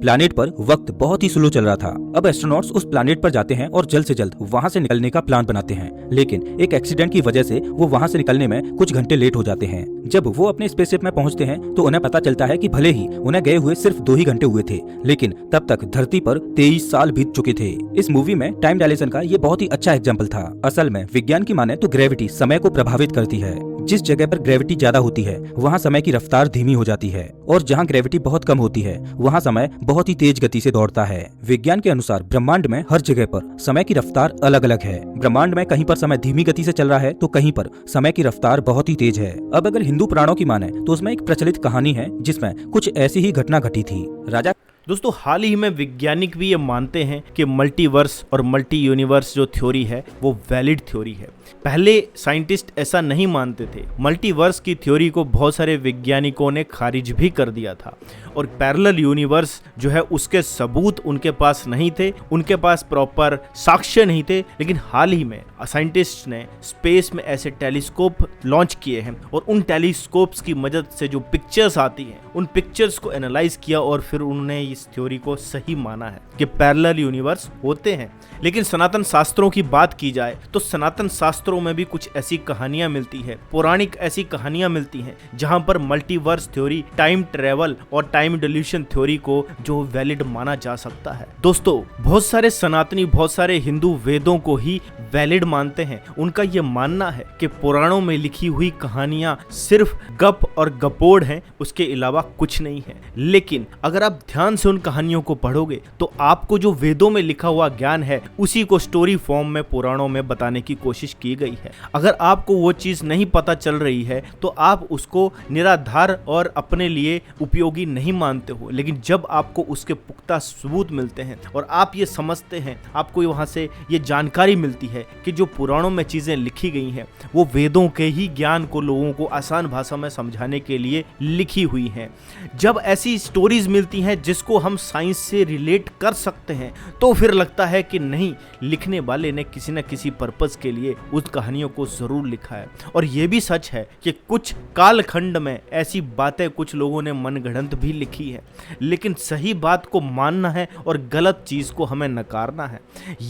Planet पर वक्त बहुत ही स्लो चल रहा था। अब एस्ट्रोनॉट्स उस प्लैनेट पर जाते हैं और जल्द से जल्द वहां से निकलने का प्लान बनाते हैं, लेकिन एक एक्सीडेंट की वजह से वो वहां से निकलने में कुछ घंटे लेट हो जाते हैं। जब वो अपने स्पेसशिप में पहुंचते हैं तो उन्हें पता चलता है कि भले ही उन्हें गए हुए सिर्फ 2 ही घंटे हुए थे, लेकिन तब तक धरती पर 23 साल बीत चुके थे। इस मूवी में टाइम डायलेशन का ये बहुत ही अच्छा एग्जाम्पल था। असल में विज्ञान की माने तो ग्रेविटी समय को प्रभावित करती है। जिस जगह पर ग्रेविटी ज्यादा होती है वहाँ समय की रफ्तार धीमी हो जाती है, और जहाँ ग्रेविटी बहुत कम होती है वहाँ समय बहुत ही तेज गति से दौड़ता है। विज्ञान के अनुसार ब्रह्मांड में हर जगह पर समय की रफ्तार अलग अलग है। ब्रह्मांड में कहीं पर समय धीमी गति से चल रहा है तो कहीं पर समय की रफ्तार बहुत ही तेज है। अब अगर हिंदू पुराणों की माने तो उसमें एक प्रचलित कहानी है जिसमें कुछ ऐसी ही घटना घटी थी। राजा दोस्तों, हाल ही में वैज्ञानिक भी ये मानते हैं कि मल्टीवर्स और मल्टी यूनिवर्स जो थ्योरी है वो वैलिड थ्योरी है। पहले साइंटिस्ट ऐसा नहीं मानते थे। मल्टीवर्स की थ्योरी को बहुत सारे वैज्ञानिकों ने खारिज भी कर दिया था, और पैरेलल यूनिवर्स जो है उसके सबूत उनके पास नहीं थे, उनके पास प्रॉपर साक्ष्य नहीं थे। लेकिन हाल ही में साइंटिस्ट ने स्पेस में ऐसे टेलीस्कोप लॉन्च किए हैं, और उन टेलीस्कोप्स की मदद से जो पिक्चर्स आती हैं उन पिक्चर्स को एनालाइज किया, और फिर उन्होंने इस थ्योरी को सही माना है कि पैरेलल यूनिवर्स होते हैं। लेकिन सनातन शास्त्रों की बात की जाए तो सनातन शास्त्रों में भी कुछ ऐसी कहानियां मिलती है, पौराणिक ऐसी कहानियां मिलती हैं जहां पर मल्टीवर्स थ्योरी, टाइम ट्रेवल और टाइम डिल्यूशन थ्योरी को जो वैलिड माना जा सकता है। दोस्तों, बहुत सारे सनातनी, बहुत सारे हिंदू वेदों को ही वैलिड मानते हैं। उनका यह मानना है कि पुराणों में लिखी हुई कहानियां सिर्फ गप और गपोड़ हैं, उसके अलावा कुछ नहीं है। लेकिन अगर आप ध्यान से उन कहानियों को पढ़ोगे तो आपको जो वेदों में लिखा हुआ ज्ञान है उसी को स्टोरी फॉर्म में पुराणों में बताने की कोशिश की गई है। अगर आपको वो चीज नहीं पता चल रही है तो आप उसको निराधार और अपने लिए उपयोगी नहीं मानते हो। लेकिन जब आपको उसके पुख्ता सबूत मिलते हैं और आप ये समझते हैं, आपको वहां से ये जानकारी मिलती है कि जो पुराणों में चीजें लिखी गई हैं वो वेदों के ही ज्ञान को लोगों को आसान भाषा में समझाने के लिए लिखी हुई हैं। जब ऐसी स्टोरीज मिलती हैं जिसको हम साइंस से रिलेट कर सकते हैं तो फिर लगता है कि नहीं, लिखने वाले ने किसी न किसी पर्पस के लिए उस कहानियों को जरूर लिखा है। और यह भी सच है कि कुछ कालखंड में ऐसी बातें कुछ लोगों ने मनगढ़ंत भी लिखी है, लेकिन सही बात को मानना है और गलत चीज को हमें नकारना है।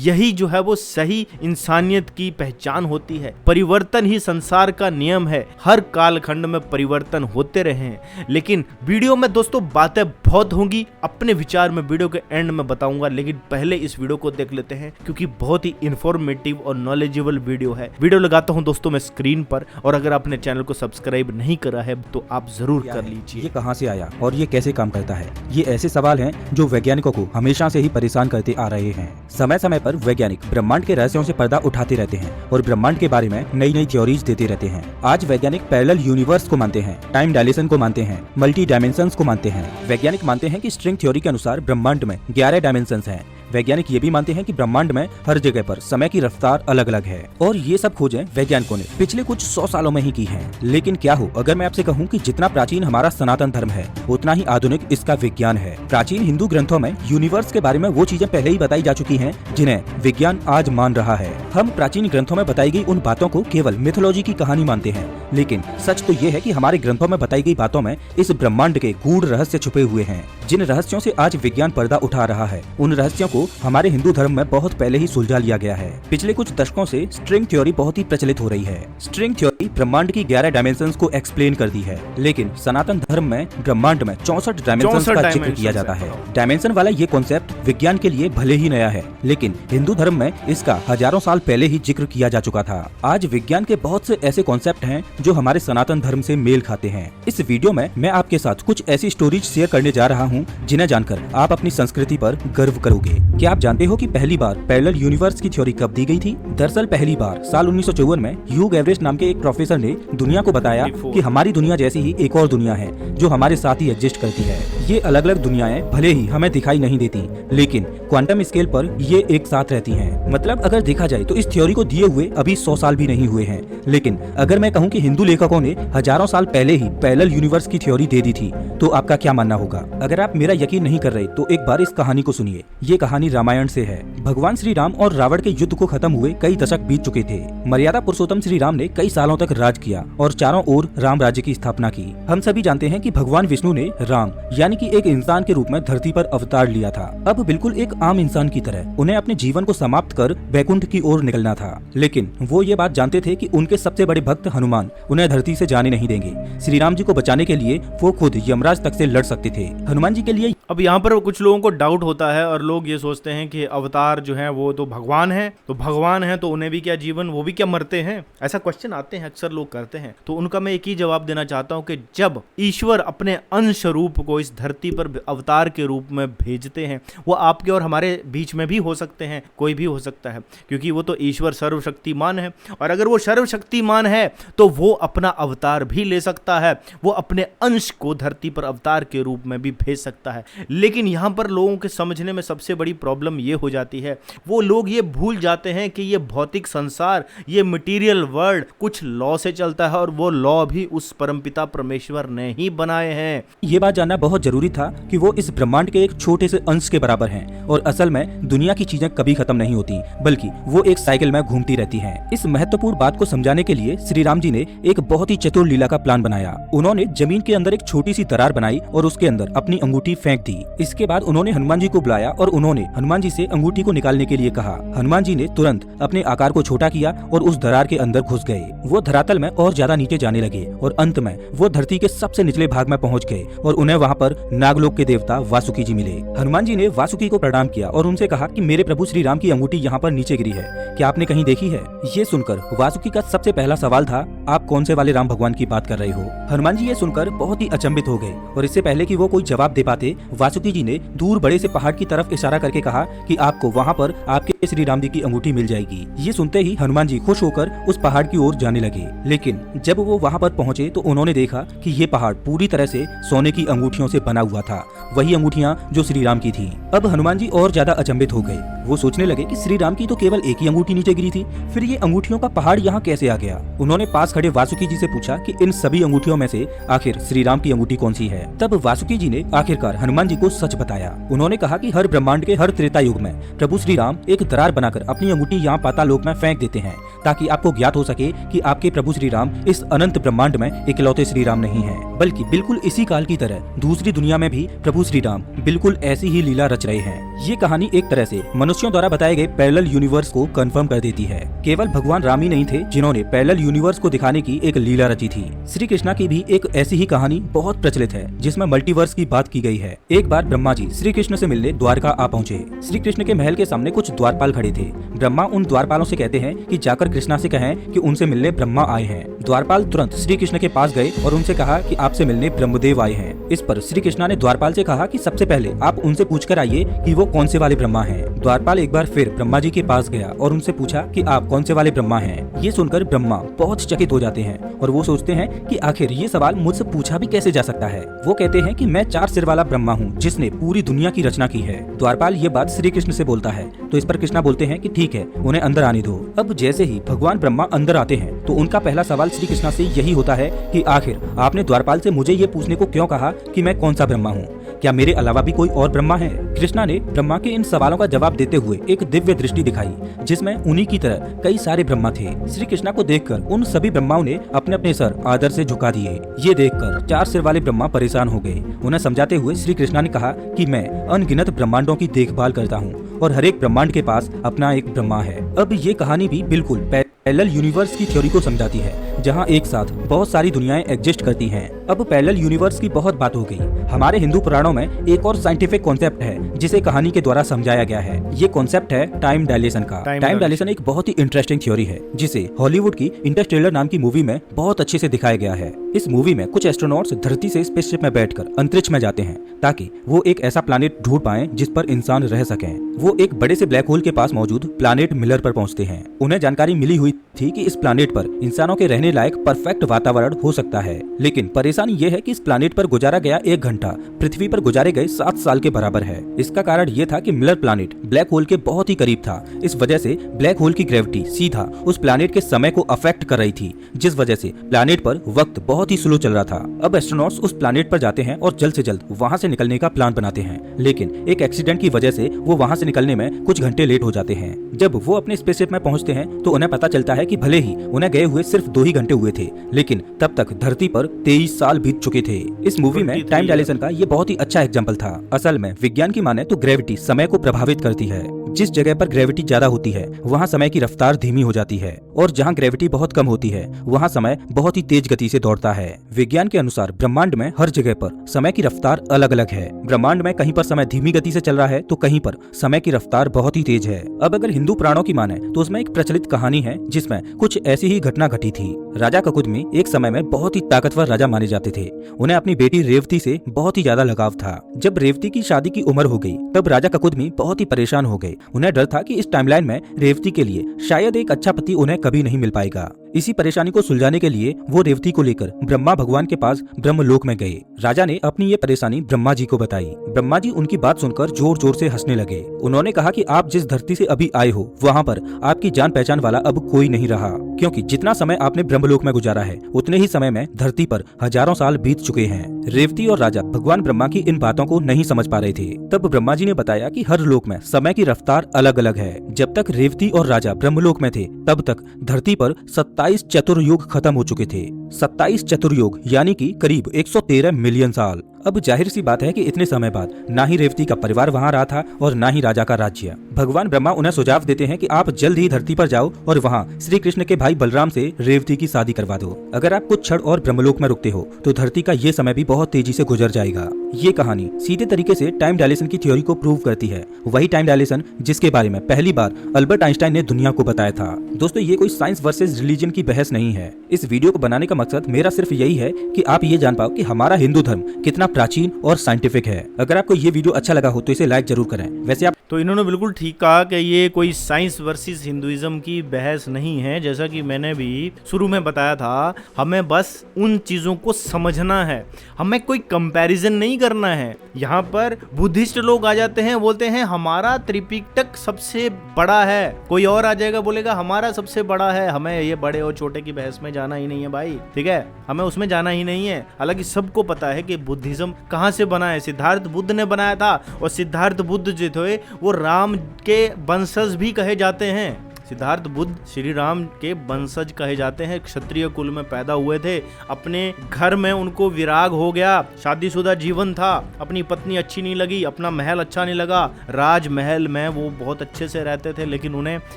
यही जो है वो सही इंसानियत की पहचान होती है। परिवर्तन ही संसार का नियम है। हर कालखंड में परिवर्तन होते रहे हैं। लेकिन वीडियो में दोस्तों बातें बहुत होंगी, अपने विचार में वीडियो के एंड में बताऊंगा, लेकिन पहले इस वीडियो को देख लेते हैं क्योंकि बहुत ही इंफॉर्मेटिव और नॉलेजेबल वीडियो है। वीडियो लगाता हूं दोस्तों मैं स्क्रीन पर, और अगर आपने चैनल को सब्सक्राइब नहीं करा है तो आप जरूर कर लीजिए। ये कहां से आया और ये कैसे काम करता है, ये ऐसे सवाल हैं जो वैज्ञानिकों को हमेशा से ही परेशान करते आ रहे हैं। समय समय पर वैज्ञानिक ब्रह्मांड के रहस्यों से पर्दा उठाते रहते हैं और ब्रह्मांड के बारे में नई नई थ्योरीज देते रहते हैं। आज वैज्ञानिक पैरेलल यूनिवर्स को मानते हैं, टाइम डायलेशन को मानते हैं, मल्टी डायमेंशंस को मानते हैं। वैज्ञानिक मानते हैं कि स्ट्रिंग थ्योरी के अनुसार ब्रह्मांड में 11 डायमेंशंस हैं। वैज्ञानिक ये भी मानते हैं कि ब्रह्मांड में हर जगह पर समय की रफ्तार अलग अलग है, और ये सब खोजें वैज्ञानिकों ने पिछले कुछ 100 सालों में ही की हैं। लेकिन क्या हो अगर मैं आपसे कहूँ कि जितना प्राचीन हमारा सनातन धर्म है उतना ही आधुनिक इसका विज्ञान है। प्राचीन हिंदू ग्रंथों में यूनिवर्स के बारे में वो चीजें पहले ही बताई जा चुकी हैं जिन्हें विज्ञान आज मान रहा है। हम प्राचीन ग्रंथों में बताई गई उन बातों को केवल मिथोलॉजी की कहानी मानते हैं, लेकिन सच तो ये है कि हमारे ग्रंथों में बताई गई बातों में इस ब्रह्मांड के गूढ़ रहस्य छुपे हुए हैं। जिन रहस्यों से आज विज्ञान पर्दा उठा रहा है उन रहस्यों को हमारे हिंदू धर्म में बहुत पहले ही सुलझा लिया गया है। पिछले कुछ दशकों से स्ट्रिंग थ्योरी बहुत ही प्रचलित हो रही है। स्ट्रिंग थ्योरी ब्रह्मांड की 11 डायमेंशंस को एक्सप्लेन करती है, लेकिन सनातन धर्म में ब्रह्मांड में 64 डायमेंशंस का जिक्र किया जाता है। डायमेंशन वाला ये कॉन्सेप्ट विज्ञान के लिए भले ही नया है, लेकिन हिंदू धर्म में इसका हजारों साल पहले ही जिक्र किया जा चुका था। आज विज्ञान के बहुत से ऐसे कॉन्सेप्ट हैं जो हमारे सनातन धर्म से मेल खाते हैं। इस वीडियो में मैं आपके साथ कुछ ऐसी स्टोरीज शेयर करने जा रहा हूँ जिन्हें जानकर आप अपनी संस्कृति पर गर्व करोगे। क्या आप जानते हो कि पहली बार पैरेलल यूनिवर्स की थ्योरी कब दी गई थी? दरअसल पहली बार साल 1954 में ह्यू एवरेस्ट नाम के एक प्रोफेसर ने दुनिया को बताया कि हमारी दुनिया जैसी ही एक और दुनिया है जो हमारे साथ ही एग्जिस्ट करती है। ये अलग अलग दुनियाएं भले ही हमें दिखाई नहीं देती, लेकिन क्वांटम स्केल पर ये एक साथ रहती हैं। मतलब अगर देखा जाए तो इस थ्योरी को दिए हुए अभी 100 साल भी नहीं हुए हैं, लेकिन अगर मैं कहूँ कि हिंदू लेखकों ने हजारों साल पहले ही पैरेलल यूनिवर्स की थ्योरी दे दी थी तो आपका क्या मानना होगा? अगर आप मेरा यकीन नहीं कर रहे तो एक बार इस कहानी को सुनिए। ये कहानी रामायण से है। भगवान श्री राम और रावण के युद्ध को खत्म हुए कई दशक बीत चुके थे। मर्यादा पुरुषोत्तम श्री राम ने कई सालों तक राज किया और चारों ओर राम राज्य की स्थापना की। हम सभी जानते हैं कि भगवान विष्णु ने राम यानी कि एक इंसान के रूप में धरती पर अवतार लिया था। अब बिल्कुल एक आम इंसान की तरह उन्हें अपने जीवन को समाप्त कर वैकुंठ की ओर निकलना था। लेकिन वो ये बात जानते थे कि उनके सबसे बड़े भक्त हनुमान उन्हें धरती से जाने नहीं देंगे। श्री राम जी को बचाने के लिए वो खुद यमराज तक से लड़ सकते थे। हनुमान जी के लिए अब यहाँ पर कुछ लोगों को डाउट होता है और लोग ये सोचते हैं कि अवतार जो है वो तो भगवान है, तो भगवान है तो उन्हें भी क्या जीवन, वो भी क्या मरते हैं? ऐसा क्वेश्चन आते हैं, अक्सर लोग करते हैं। तो उनका मैं एक ही जवाब देना चाहता हूँ कि जब ईश्वर अपने अंश रूप को इस धरती पर अवतार के रूप में भेजते हैं, वो आपके और हमारे बीच में भी हो सकते हैं, कोई भी हो सकता है, क्योंकि वो तो ईश्वर सर्वशक्तिमान है। और अगर वो सर्वशक्तिमान है तो वो अपना अवतार भी ले सकता है, वो अपने अंश को धरती पर अवतार के रूप में भी भेज सकता है। लेकिन यहाँ पर लोगों के समझने में सबसे बड़ी प्रॉब्लम ये हो जाती है, वो लोग ये भूल जाते हैं कि ये भौतिक संसार, ये मटेरियल वर्ल्ड कुछ लॉ से चलता है और वो लॉ भी उस परमपिता परमेश्वर ने ही बनाए हैं। ये बात जानना बहुत जरूरी था कि वो इस ब्रह्मांड के एक छोटे से अंश के बराबर हैं और असल में दुनिया की चीजें कभी खत्म नहीं होती, बल्कि वो एक साइकिल में घूमती रहती हैं। इस महत्वपूर्ण बात को समझाने के लिए श्री राम जी ने एक बहुत ही चतुर लीला का प्लान बनाया। उन्होंने जमीन के अंदर एक छोटी सी दरार बनाई और उसके अंदर अपनी अंगूठी फेंक दी। इसके बाद उन्होंने हनुमान जी को बुलाया और उन्होंने हनुमान जी से अंगूठी को निकालने के लिए कहा। हनुमान जी ने तुरंत अपने आकार को छोटा किया और उस दरार के अंदर घुस गए। वो धरातल में और ज्यादा नीचे जाने लगे और अंत में वो धरती के सबसे निचले भाग में पहुंच गए और उन्हें वहाँ पर नागलोक के देवता वासुकी जी मिले। हनुमान जी ने वासुकी को प्रणाम किया और उनसे कहा कि मेरे प्रभु श्री राम की अंगूठी यहाँ पर नीचे गिरी है, क्या आपने कहीं देखी है? ये सुनकर वासुकी का सबसे पहला सवाल था, आप कौन से वाले राम भगवान की बात कर रहे हो? हनुमान जी ये सुनकर बहुत ही अचंभित हो गए और इससे पहले कि वो कोई जवाब दे पाते, वासुकी जी ने दूर बड़े से पहाड़ की तरफ इशारा करके कहा कि आपको वहाँ पर आपके श्री राम जी की अंगूठी मिल जाएगी। ये सुनते ही हनुमान जी खुश होकर उस पहाड़ की ओर जाने लगे। लेकिन जब वो वहाँ पर पहुँचे तो उन्होंने देखा कि ये पहाड़ पूरी तरह से सोने की अंगूठियों से बना हुआ था, वही अंगूठियाँ जो श्री राम की थी। अब हनुमान जी और ज्यादा अचंभित हो गए। वो सोचने लगे कि श्री राम की तो केवल एक ही अंगूठी नीचे गिरी थी, फिर ये अंगूठियों का पहाड़ यहाँ कैसे आ गया? उन्होंने पास खड़े वासुकी जी से पूछा कि इन सभी अंगूठियों में से आखिर श्री राम की अंगूठी कौन सी है? तब वासुकी जी ने आखिरकार हनुमान जी को सच बताया। उन्होंने कहा कि हर ब्रह्मांड के हर त्रेता युग में प्रभु श्री राम एक दरार बनाकर अपनी अंगूठी यहाँ पाताल लोक में फेंक देते हैं, ताकि आपको ज्ञात हो सके कि आपके प्रभु श्री राम इस अनंत ब्रह्मांड में इकलौते श्री राम नहीं है, बल्कि बिल्कुल इसी काल की तरह दूसरी दुनिया में भी प्रभु श्री राम बिल्कुल ऐसी ही लीला रच रहे हैं। ये कहानी एक तरह से मनुष्यों द्वारा बताए गए पैरेलल यूनिवर्स को कंफर्म कर देती है। केवल भगवान राम ही नहीं थे जिन्होंने पैरेलल यूनिवर्स को दिखाने की एक लीला रची थी। श्री कृष्णा की भी एक ऐसी ही कहानी बहुत प्रचलित है जिसमें मल्टीवर्स की बात की गई है। एक बार ब्रह्मा जी श्री कृष्ण से मिलने द्वारका आ पहुँचे। श्री कृष्ण के महल के सामने कुछ द्वारपाल खड़े थे। ब्रह्मा उन द्वारपालों से कहते हैं कि जाकर कृष्णा से कहें कि उनसे मिलने ब्रह्मा आए हैं। द्वारपाल तुरंत श्री कृष्ण के पास गए और उनसे कहा कि आपसे मिलने ब्रह्मदेव आए हैं। इस पर श्री कृष्णा ने द्वारपाल से कहा कि सबसे पहले आप उनसे पूछकर आइए कि वो कौन से वाले ब्रह्मा हैं। द्वारपाल एक बार फिर ब्रह्मा जी के पास गया और उनसे पूछा कि आप कौन से वाले ब्रह्मा हैं। ये सुनकर ब्रह्मा बहुत चकित हो जाते हैं और वो सोचते हैं कि आखिर ये सवाल मुझसे पूछा भी कैसे जा सकता है। वो कहते हैं कि मैं 4 सिर वाला ब्रह्मा हूँ जिसने पूरी दुनिया की रचना की है। द्वारपाल ये बात श्री कृष्ण से बोलता है तो इस पर कृष्णा बोलते हैं कि ठीक है, उन्हें अंदर आने दो। अब जैसे ही भगवान ब्रह्मा अंदर आते हैं तो उनका पहला सवाल श्री कृष्णा से यही होता है कि आखिर आपने द्वारपाल से मुझे ये पूछने को क्यों कहा कि मैं कौन सा ब्रह्मा हूँ? क्या मेरे अलावा भी कोई और ब्रह्मा है? कृष्णा ने ब्रह्मा के इन सवालों का जवाब देते हुए एक दिव्य दृष्टि दिखाई जिसमें उन्हीं की तरह कई सारे ब्रह्मा थे। श्री कृष्णा को देखकर उन सभी ब्रह्माओं ने अपने अपने सर आदर से झुका दिए। ये देखकर 4 सिर वाले ब्रह्मा परेशान हो गए। उन्हें समझाते हुए श्री कृष्णा ने कहा कि मैं अनगिनत ब्रह्मांडों की देखभाल करता हूँ और हर एक ब्रह्मांड के पास अपना एक ब्रह्मा है। अब ये कहानी भी बिल्कुल पैरेलल यूनिवर्स की थ्योरी को समझाती है, जहाँ एक साथ बहुत सारी दुनियाएं एग्जिस्ट करती हैं। अब पैरेलल यूनिवर्स की बहुत बात हो गई। हमारे हिंदू पुराणों में एक और साइंटिफिक कॉन्सेप्ट है जिसे कहानी के द्वारा समझाया गया है। ये कॉन्सेप्ट है टाइम डायलेशन का। टाइम डायलेशन एक बहुत ही इंटरेस्टिंग थ्योरी है जिसे हॉलीवुड की इंटरस्टेलर नाम की मूवी में बहुत अच्छे से दिखाया गया है। इस मूवी में कुछ एस्ट्रोनॉट्स धरती से स्पेसशिप में बैठकर अंतरिक्ष में जाते हैं ताकि वो एक ऐसा प्लैनेट ढूंढ पाएं जिस पर इंसान रह सकें। वो एक बड़े से ब्लैक होल के पास मौजूद प्लैनेट मिलर पर पहुंचते हैं। उन्हें जानकारी मिली हुई थी कि इस प्लैनेट पर इंसानों के रहने लायक परफेक्ट वातावरण हो सकता है, लेकिन परेशानी ये है कि इस प्लैनेट पर गुजारा गया 1 घंटा पृथ्वी पर गुजारे गए 7 साल के बराबर है। इसका कारण ये था कि मिलर प्लैनेट ब्लैक होल के बहुत ही करीब था। इस वजह से ब्लैक होल की ग्रेविटी सीधा उस प्लैनेट के समय को अफेक्ट कर रही थी, जिस वजह से प्लैनेट पर वक्त बहुत ही स्लो चल रहा था। अब एस्ट्रोनॉट्स उस प्लैनेट पर जाते हैं और जल्द से जल्द वहां से निकलने का प्लान बनाते हैं, लेकिन एक एक्सीडेंट की वजह से वो वहां से निकलने में कुछ घंटे लेट हो जाते हैं। जब वो अपने स्पेसशिप में पहुंचते हैं तो उन्हें पता चलता है कि भले ही उन्हें गए हुए सिर्फ 2 ही घंटे हुए थे, लेकिन तब तक धरती पर 23 साल बीत चुके थे। इस मूवी में टाइम डायलेशन का ये बहुत ही अच्छा एग्जाम्पल था। असल में विज्ञान की माने तो ग्रेविटी समय को प्रभावित करती है। जिस जगह पर ग्रेविटी ज्यादा होती है वहाँ समय की रफ्तार धीमी हो जाती है, और जहाँ ग्रेविटी बहुत कम होती है वहाँ समय बहुत ही तेज गति से दौड़ता है। विज्ञान के अनुसार ब्रह्मांड में हर जगह पर समय की रफ्तार अलग अलग है। ब्रह्मांड में कहीं पर समय धीमी गति से चल रहा है तो कहीं पर समय की रफ्तार बहुत ही तेज है। अब अगर हिंदू पुराणों की माने तो उसमें एक प्रचलित कहानी है जिसमें कुछ ऐसी ही घटना घटी थी। राजा ककुदमी एक समय में बहुत ही ताकतवर राजा माने जाते थे। उन्हें अपनी बेटी रेवती से बहुत ही ज्यादा लगाव था। जब रेवती की शादी की उम्र हो गई तब राजा ककुदमी बहुत ही परेशान हो गए। उन्हें डर था कि इस टाइमलाइन में रेवती के लिए शायद एक अच्छा पति उन्हें कभी नहीं मिल पाएगा। इसी परेशानी को सुलझाने के लिए वो रेवती को लेकर ब्रह्मा भगवान के पास ब्रह्मलोक में गए। राजा ने अपनी ये परेशानी ब्रह्मा जी को बताई। ब्रह्मा जी उनकी बात सुनकर जोर जोर से हंसने लगे। उन्होंने कहा कि आप जिस धरती से अभी आए हो वहाँ पर आपकी जान पहचान वाला अब कोई नहीं रहा, क्योंकि जितना समय आपने ब्रह्मलोक में गुजारा है उतने ही समय में धरती पर हजारों साल बीत चुके हैं। रेवती और राजा भगवान ब्रह्मा की इन बातों को नहीं समझ पा रहे थे। तब ब्रह्मा जी ने बताया कि हर लोक में समय की रफ्तार अलग अलग है। जब तक रेवती और राजा ब्रह्मलोक में थे तब तक धरती पर 27 चतुर्युग खत्म हो चुके थे। 27 चतुर्युग यानी कि करीब 113 मिलियन साल। अब जाहिर सी बात है कि इतने समय बाद ना ही रेवती का परिवार वहाँ रहा था और ना ही राजा का राज्य। भगवान ब्रह्मा उन्हें सुझाव देते हैं कि आप जल्द ही धरती पर जाओ और वहाँ श्री कृष्ण के भाई बलराम से रेवती की शादी करवा दो। अगर आप कुछ क्षण और ब्रह्मलोक में रुकते हो तो धरती का ये समय भी बहुत तेजी से गुजर जाएगा। ये कहानी सीधे तरीके से टाइम डायलेशन की थ्योरी को प्रूव करती है। वही टाइम डायलेशन जिसके बारे में पहली बार अल्बर्ट आइंस्टाइन ने दुनिया को बताया था। दोस्तों, ये कोई साइंस वर्सेस रिलीजन की बहस नहीं है। इस वीडियो को बनाने का मकसद मेरा सिर्फ यही है कि आप ये जान पाओ कि हमारा हिंदू धर्म कितना प्राचीन और साइंटिफिक है। अगर आपको ये वीडियो अच्छा लगा हो तो इसे लाइक जरूर करें। वैसे आप तो इन्होंने बिल्कुल ठीक कहा कि ये कोई साइंस वर्सेस हिंदुइज्म की बहस नहीं है। जैसा कि मैंने भी शुरू में बताया था, हमें बस उन चीज़ों को समझना है, हमें कोई कंपैरिजन नहीं करना है। यहाँ पर बुद्धिस्ट लोग आ जाते हैं, बोलते हैं हमारा त्रिपिटक सबसे बड़ा है, कोई और आ जाएगा बोलेगा हमारा सबसे बड़ा है। हमें ये बड़े और छोटे की बहस में जाना ही नहीं है भाई, ठीक है, हमें उसमें जाना ही नहीं है। हालांकि सबको पता है कि बुद्धिज्म कहाँ से बना है, सिद्धार्थ बुद्ध ने बनाया था। और सिद्धार्थ बुद्ध जो थे वो राम के वंशज भी कहे जाते हैं। सिद्धार्थ बुद्ध श्री राम के वंशज कहे जाते हैं। क्षत्रिय कुल में पैदा हुए थे। अपने घर में उनको विराग हो गया, शादीशुदा जीवन था, अपनी पत्नी अच्छी नहीं लगी, अपना महल अच्छा नहीं लगा। राजमहल में वो बहुत अच्छे से रहते थे, लेकिन उन्हें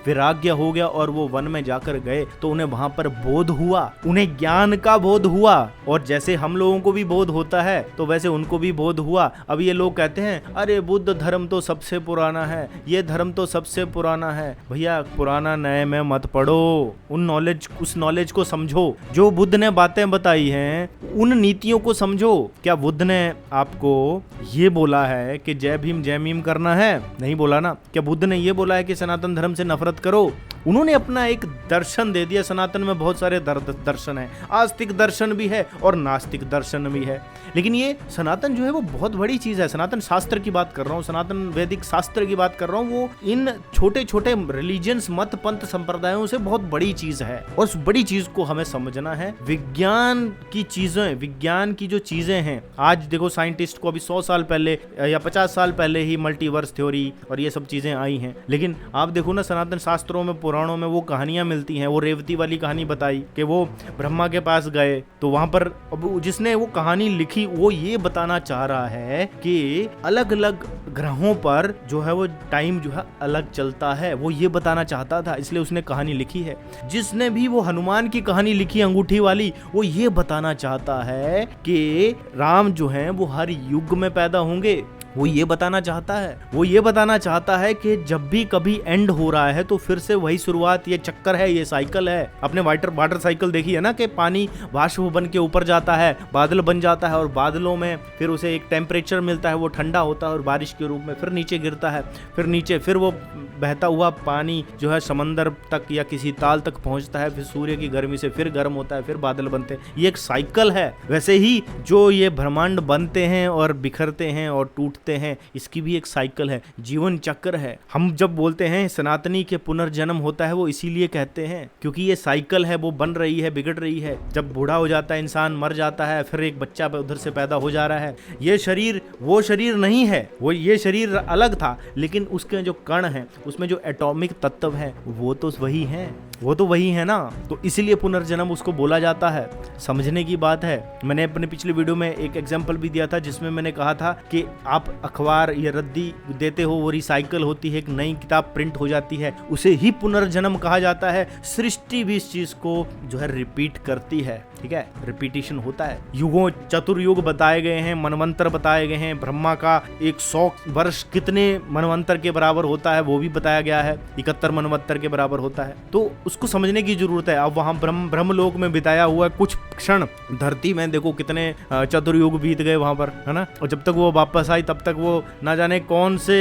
विराग्य हो गया और वो वन में जाकर गए तो उन्हें वहां पर बोध हुआ, उन्हें ज्ञान का बोध हुआ। और जैसे हम लोगों को भी बोध होता है तो वैसे उनको भी बोध हुआ। अब ये लोग कहते हैं अरे बुद्ध धर्म तो सबसे पुराना है, ये धर्म तो सबसे पुराना है। भैया पुराना नए में मत पढ़ो, उस नॉलेज को समझो। जो बुद्ध ने बातें बताई हैं उन नीतियों को समझो। क्या बुद्ध ने आपको ये बोला है कि जय भीम जय मीम करना है? नहीं बोला ना। क्या बुद्ध ने ये बोला है कि सनातन धर्म से नफरत करो? उन्होंने अपना एक दर्शन दे दिया। सनातन में बहुत सारे दर्शन है, आस्तिक दर्शन भी है और नास्तिक दर्शन भी है। लेकिन ये सनातन जो है वो बहुत बड़ी चीज है। सनातन शास्त्र की बात कर रहा हूँ, सनातन वैदिक शास्त्र की बात कर रहा हूँ। वो इन छोटे छोटे रिलीजियंस मत पंथ संप्रदायों से बहुत बड़ी चीज है और उस बड़ी चीज को हमें समझना है। विज्ञान की चीजें, विज्ञान की जो चीजें हैं, आज देखो साइंटिस्ट को अभी 100 साल पहले या 50 साल पहले ही मल्टीवर्स थ्योरी और ये सब चीजें आई हैं। लेकिन आप देखो ना, सनातन शास्त्रों में, पुराणों में वो कहानियां मिलती हैं। वो रेवती वाली कहानी बताई कि वो ब्रह्मा के पास गए तो वहां पर अब जिसने वो कहानी लिखी वो ये बताना चाह रहा है कि अलग अलग ग्रहों पर जो है वो टाइम जो है अलग चलता है। वो ये बताना चाहता था, इसलिए उसने कहानी लिखी है। जिसने भी वो हनुमान की कहानी लिखी अंगूठी वाली, वो ये बताना चाहता है कि राम जो है वो हर युग में पैदा होंगे। वो ये बताना चाहता है कि जब भी कभी एंड हो रहा है तो फिर से वही शुरुआत, ये चक्कर है, ये साइकिल है। अपने वाटर साइकिल देखी है ना कि पानी वाष्प बन के ऊपर जाता है, बादल बन जाता है और बादलों में फिर उसे एक टेम्परेचर मिलता है, वो ठंडा होता है और बारिश के रूप में फिर नीचे गिरता है, फिर नीचे फिर वो बहता हुआ पानी जो है समंदर तक या किसी ताल तक पहुंचता है, फिर सूर्य की गर्मी से फिर गर्म होता है, फिर बादल बनते हैं। ये एक साइकिल है। वैसे ही जो ये ब्रह्मांड बनते हैं और बिखरते हैं और टूटते देखते हैं, इसकी भी एक साइकिल है, जीवन चक्र है। हम जब बोलते हैं सनातनी के पुनर्जन्म होता है, वो इसीलिए कहते हैं क्योंकि ये साइकिल है, वो बन रही है, बिगड़ रही है। जब बूढ़ा हो जाता है इंसान, मर जाता है, फिर एक बच्चा उधर से पैदा हो जा रहा है। ये शरीर वो शरीर नहीं है, वो ये शरीर अलग था, लेकिन उसके जो कण हैं, उसमें जो एटॉमिक तत्व है वो तो वही है, वो तो वही है ना। तो इसीलिए पुनर्जन्म उसको बोला जाता है। समझने की बात है। मैंने अपने पिछले वीडियो में एक एग्जांपल भी दिया था जिसमें मैंने कहा था कि आप अखबार या रद्दी देते हो, वो रिसाइकल होती है, एक नई किताब प्रिंट हो जाती है, उसे ही पुनर्जन्म कहा जाता है। सृष्टि भी इस चीज को जो है रिपीट करती है, ठीक है, रिपीटिशन होता है। युगों चतुर्युग बताए गए हैं, मनवंतर बताए गए हैं। ब्रह्मा का 100 वर्ष कितने मनवंतर के बराबर होता है वो भी बताया गया है, 71 मनवंतर के बराबर होता है। तो उसको समझने की जरूरत है। अब वहां ब्रह्मलोक में बिताया हुआ कुछ क्षण, धरती में देखो कितने चतुर्युग बीत गए वहां पर, है ना। और जब तक वो वापस आई तब तक वो ना जाने कौन से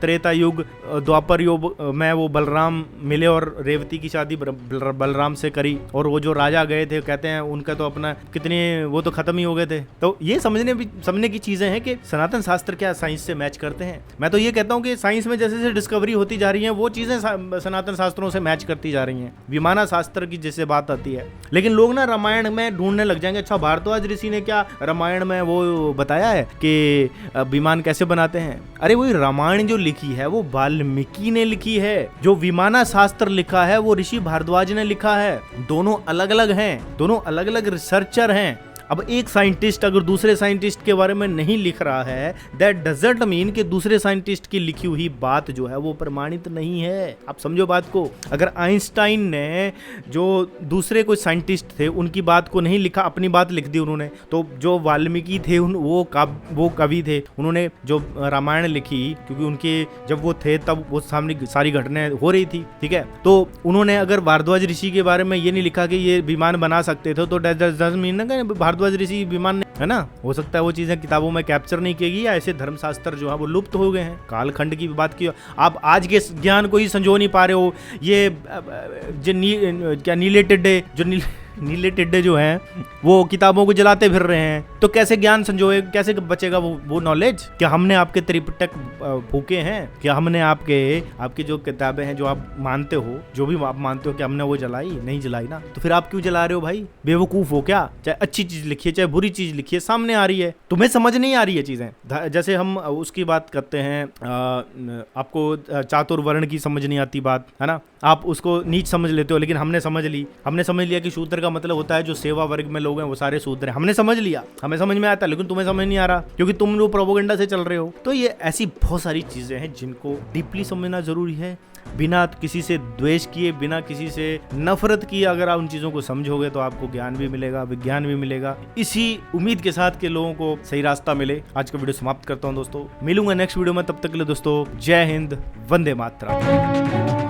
त्रेता युग, द्वापर युग में वो बलराम मिले और रेवती की शादी बलराम से करी। और वो जो राजा गए थे, कहते हैं उनका तो अपना कितने वो तो खत्म ही हो गए थे। तो ये समझने की चीजें हैं कि सनातन शास्त्र क्या साइंस से मैच करते हैं। मैं तो ये कहता हूँ कि साइंस में जैसे जैसे डिस्कवरी होती जा रही है, वो चीजें सनातन शास्त्रों से मैच करती जा रही हैं। विमाना शास्त्र की जैसे बात आती है, लेकिन लोग ना रामायण में ढूंढने लग जाएंगे, अच्छा भारद्वाज ऋषि ने क्या रामायण में वो बताया है कि विमान कैसे बनाते हैं। अरे वही रामायण जो लिखी है वो वाल्मीकि ने लिखी है, जो विमाना शास्त्र लिखा है वो ऋषि भारद्वाज ने लिखा है। दोनों अलग अलग हैं, दोनों अलग अलग रिसर्चर हैं। अब एक साइंटिस्ट अगर दूसरे साइंटिस्ट के बारे में नहीं लिख रहा है, दैट डजंट मीन कि दूसरे साइंटिस्ट की लिखी हुई बात जो है वो प्रमाणित नहीं है। आप समझो बात को। अगर आइंस्टाइन ने जो दूसरे कोई साइंटिस्ट थे उनकी बात को नहीं लिखा, अपनी बात लिख दी उन्होंने, तो जो वाल्मीकि थे वो कवि थे, उन्होंने जो रामायण लिखी, क्योंकि उनके जब वो थे तब वो सामने सारी घटनाएं हो रही थी, ठीक है। तो उन्होंने अगर भारद्वाज ऋषि के बारे में ये नहीं लिखा कि ये विमान बना सकते थे, तो डजंट मीन ना भारद्वाज ऋषि विमान, है ना। हो सकता है वो चीजें किताबों में कैप्चर नहीं की गई, या ऐसे धर्मशास्त्र जो है वो लुप्त हो गए हैं। कालखंड की बात की आप आज के ज्ञान को ही संजो नहीं पा रहे हो। ये क्या नीले टिड्डे जो हैं वो किताबों को जलाते फिर रहे हैं, तो कैसे ज्ञान संजोए, कैसे बचेगा वो नॉलेज। क्या हमने आपके त्रिपिटक फूके हैं? क्या हमने आपकी जो किताबें हैं जो आप मानते हो, जो भी आप मानते हो, कि हमने वो जलाई? नहीं जलाई ना। तो फिर आप क्यों जला रहे हो भाई? बेवकूफ हो क्या? चाहे अच्छी चीज लिखिए चाहे बुरी चीज लिखिए, सामने आ रही है, तुम्हें समझ नहीं आ रही है चीजें। जैसे हम उसकी बात करते हैं, आपको चातुर्वर्ण की समझ नहीं आती बात, है ना, आप उसको नीच समझ लेते हो, लेकिन हमने समझ लिया कि शूद्र का मतलब होता है जो सेवा वर्ग में लोग हैं वो सारे शूद्र हैं। हमने समझ लिया, हमें समझ में आता, लेकिन तुम्हें समझ नहीं आ रहा क्योंकि तुम लोग प्रोपेगेंडा से चल रहे हो। तो ये ऐसी बहुत सारी चीजें हैं जिनको डीपली समझना जरूरी है, बिना किसी से द्वेष किए, बिना किसी से नफरत किए। अगर आप उन चीजों को समझोगे तो आपको ज्ञान भी मिलेगा, विज्ञान भी मिलेगा। इसी उम्मीद के साथ के लोगों को सही रास्ता मिले, आज का वीडियो समाप्त करता हूं दोस्तों। मिलूंगा नेक्स्ट वीडियो में, तब तक के लिए दोस्तों जय हिंद, वंदे मातरम।